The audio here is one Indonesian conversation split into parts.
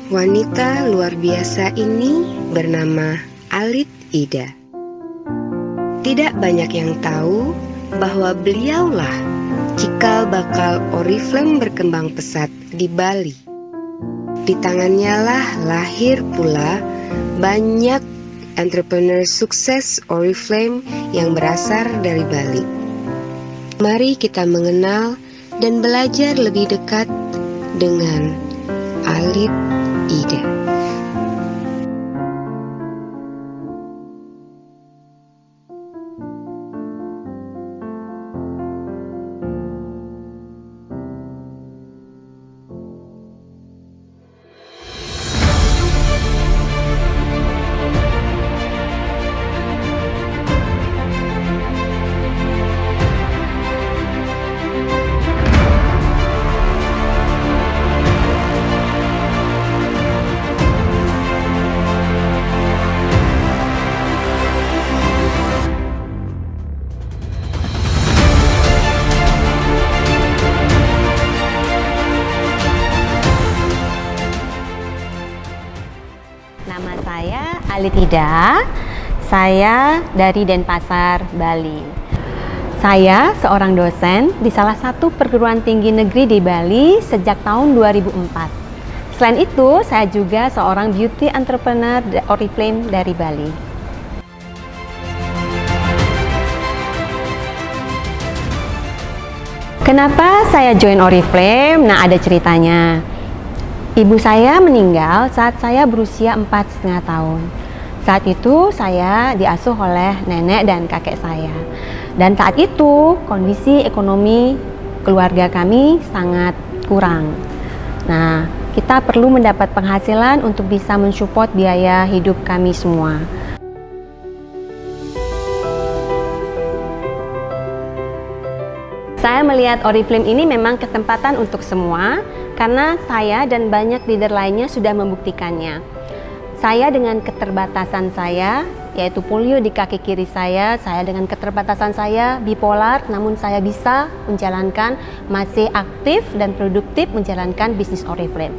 Wanita luar biasa ini bernama Alit Ida. Tidak banyak yang tahu bahwa beliaulah cikal bakal Oriflame berkembang pesat di Bali. Di tangannya lah lahir pula banyak entrepreneur sukses Oriflame yang berasal dari Bali. Mari kita mengenal dan belajar lebih dekat dengan Alit Ida. Nama saya Alit Ida, saya dari Denpasar, Bali. Saya seorang dosen di salah satu perguruan tinggi negeri di Bali sejak tahun 2004. Selain itu, saya juga seorang beauty entrepreneur Oriflame dari Bali. Kenapa saya join Oriflame? Nah, ada ceritanya. Ibu saya meninggal saat saya berusia 4,5 tahun. Saat itu saya diasuh oleh nenek dan kakek saya. Dan saat itu kondisi ekonomi keluarga kami sangat kurang. Nah, kita perlu mendapat penghasilan untuk bisa mensupport biaya hidup kami semua. Saya melihat Oriflame ini memang kesempatan untuk semua, karena saya dan banyak leader lainnya sudah membuktikannya. Saya dengan keterbatasan saya, yaitu polio di kaki kiri saya dengan keterbatasan saya bipolar, namun saya bisa menjalankan, masih aktif dan produktif menjalankan bisnis Oriflame.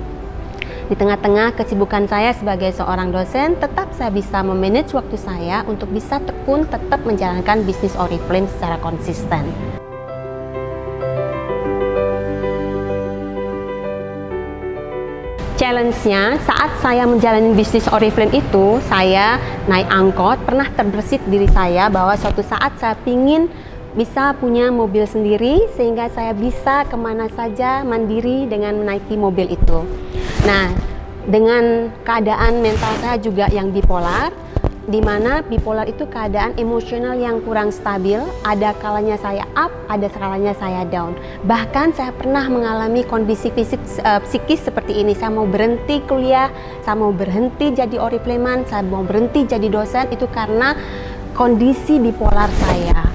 Di tengah-tengah kesibukan saya sebagai seorang dosen, tetap saya bisa memanage waktu saya untuk bisa tekun tetap menjalankan bisnis Oriflame secara konsisten. Challenge-nya saat saya menjalani bisnis Oriflame itu, saya naik angkot, pernah terbersit diri saya bahwa suatu saat saya ingin bisa punya mobil sendiri sehingga saya bisa kemana saja mandiri dengan menaiki mobil itu. Nah, dengan keadaan mental saya juga yang bipolar, di mana bipolar itu keadaan emosional yang kurang stabil, ada kalanya saya up, ada kalanya saya down. Bahkan saya pernah mengalami kondisi psikis seperti ini. Saya mau berhenti kuliah, saya mau berhenti jadi Oriflamean, saya mau berhenti jadi dosen, itu karena kondisi bipolar saya.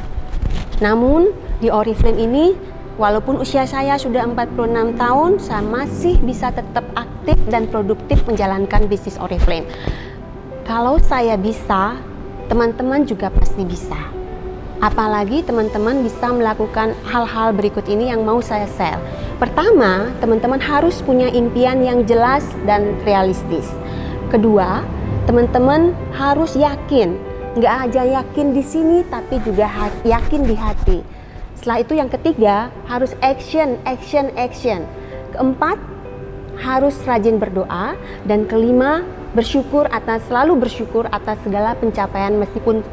Namun di Oriflame ini, walaupun usia saya sudah 46 tahun, saya masih bisa tetap aktif dan produktif menjalankan bisnis Oriflame. Kalau saya bisa, teman-teman juga pasti bisa. Apalagi teman-teman bisa melakukan hal-hal berikut ini yang mau saya share. Pertama, teman-teman harus punya impian yang jelas dan realistis. Kedua, teman-teman harus yakin. Nggak aja yakin di sini, tapi juga yakin di hati. Setelah itu yang ketiga, harus action. Keempat, harus rajin berdoa. Dan kelima, selalu bersyukur atas segala pencapaian, meskipun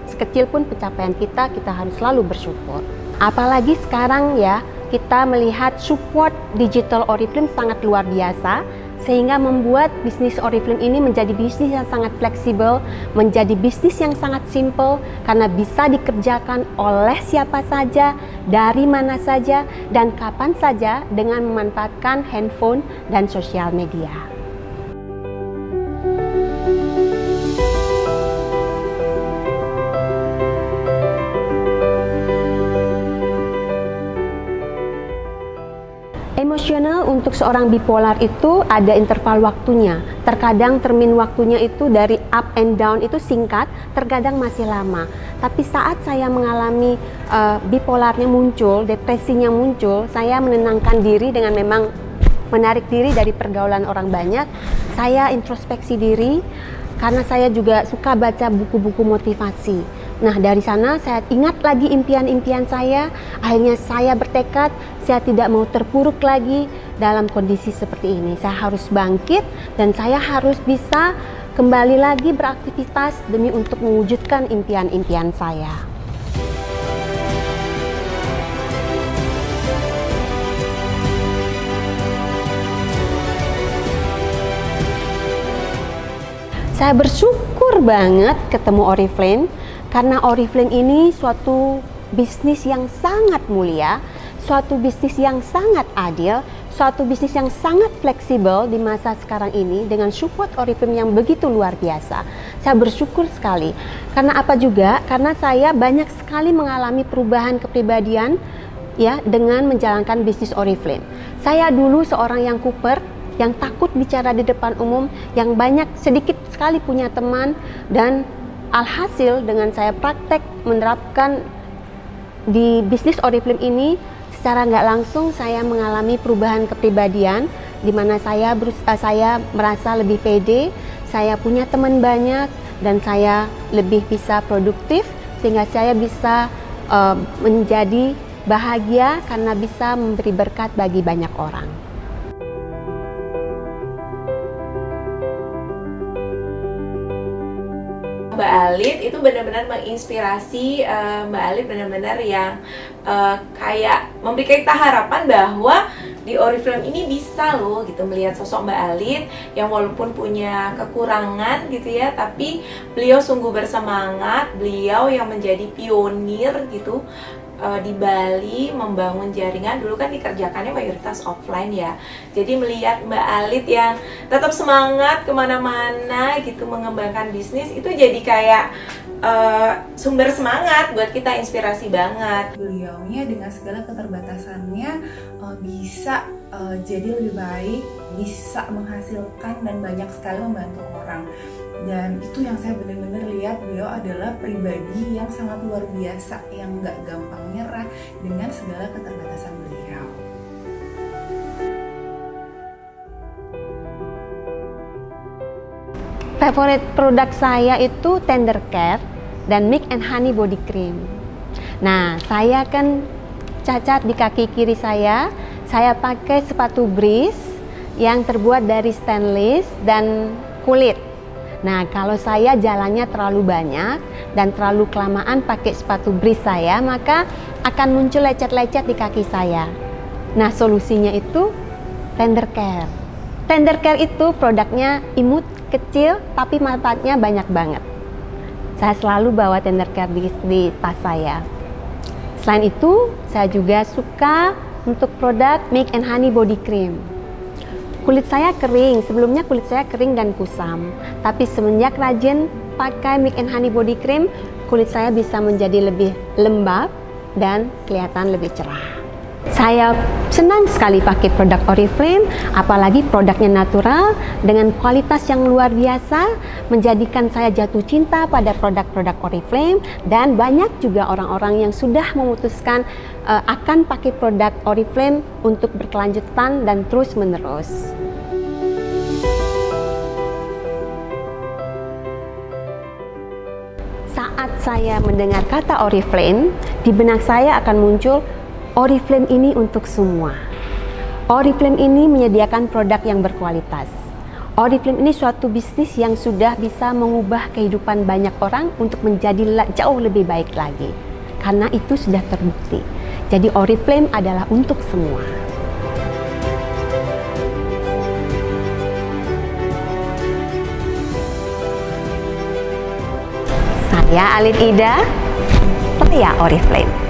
sekecil pun pencapaian kita harus selalu bersyukur. Apalagi sekarang ya, kita melihat support digital Oriflame sangat luar biasa, sehingga membuat bisnis Oriflame ini menjadi bisnis yang sangat fleksibel, menjadi bisnis yang sangat simple, karena bisa dikerjakan oleh siapa saja, dari mana saja, dan kapan saja dengan memanfaatkan handphone dan sosial media. Emosional untuk seorang bipolar itu ada interval waktunya. Terkadang termin waktunya itu dari up and down itu singkat, terkadang masih lama. Tapi saat saya mengalami bipolarnya muncul, depresinya muncul, saya menenangkan diri dengan memang menarik diri dari pergaulan orang banyak. Saya introspeksi diri karena saya juga suka baca buku-buku motivasi. Nah, dari sana saya ingat lagi impian-impian saya. Akhirnya saya bertekad, saya tidak mau terpuruk lagi dalam kondisi seperti ini. Saya harus bangkit dan saya harus bisa kembali lagi beraktivitas demi untuk mewujudkan impian-impian saya. Saya bersyukur banget ketemu Oriflame karena Oriflame ini suatu bisnis yang sangat mulia, suatu bisnis yang sangat adil, suatu bisnis yang sangat fleksibel di masa sekarang ini dengan support Oriflame yang begitu luar biasa. Saya bersyukur sekali. Karena apa juga? Karena saya banyak sekali mengalami perubahan kepribadian ya dengan menjalankan bisnis Oriflame. Saya dulu seorang yang kuper, yang takut bicara di depan umum, yang sedikit sekali punya teman, dan alhasil dengan saya praktek menerapkan di bisnis Oriflame ini secara nggak langsung saya mengalami perubahan kepribadian di mana saya merasa lebih pede, saya punya teman banyak dan saya lebih bisa produktif sehingga saya bisa menjadi bahagia karena bisa memberi berkat bagi banyak orang. Mbak Alit itu benar-benar menginspirasi. Mbak Alit benar-benar yang kayak memberikan kita harapan bahwa di Oriflame ini bisa loh gitu melihat sosok Mbak Alit yang walaupun punya kekurangan gitu ya, tapi beliau sungguh bersemangat, beliau yang menjadi pionir gitu di Bali membangun jaringan. Dulu kan dikerjakannya mayoritas offline ya, jadi melihat Mbak Alit yang tetap semangat kemana-mana gitu mengembangkan bisnis itu jadi kayak sumber semangat buat kita, inspirasi banget. Beliaunya dengan segala keterbatasannya bisa jadi lebih baik, bisa menghasilkan dan banyak sekali membantu orang. Dan itu yang saya benar-benar lihat, beliau adalah pribadi yang sangat luar biasa, yang gak gampang nyerah dengan segala keterbatasan beliau. Favorit produk saya itu Tender Care dan Milk and Honey Body Cream. Nah, saya kan cacat di kaki kiri saya pakai sepatu Breeze yang terbuat dari stainless dan kulit. Nah, kalau saya jalannya terlalu banyak dan terlalu kelamaan pakai sepatu Breeze saya, maka akan muncul lecet-lecet di kaki saya. Nah, solusinya itu Tender Care. Tender Care itu produknya imut, kecil, tapi manfaatnya banyak banget. Saya selalu bawa Tender Care di tas saya. Selain itu, saya juga suka untuk produk Milk and Honey Body Cream. Kulit saya kering, sebelumnya kulit saya kering dan kusam. Tapi semenjak rajin pakai Milk and Honey Body Cream, kulit saya bisa menjadi lebih lembab dan kelihatan lebih cerah. Saya senang sekali pakai produk Oriflame, apalagi produknya natural dengan kualitas yang luar biasa, menjadikan saya jatuh cinta pada produk-produk Oriflame. Dan banyak juga orang-orang yang sudah memutuskan akan pakai produk Oriflame untuk berkelanjutan dan terus menerus. Saat saya mendengar kata Oriflame, di benak saya akan muncul Oriflame ini untuk semua. Oriflame ini menyediakan produk yang berkualitas. Oriflame ini suatu bisnis yang sudah bisa mengubah kehidupan banyak orang untuk menjadi jauh lebih baik lagi. Karena itu sudah terbukti. Jadi Oriflame adalah untuk semua. Saya Alit Ida, saya Oriflame.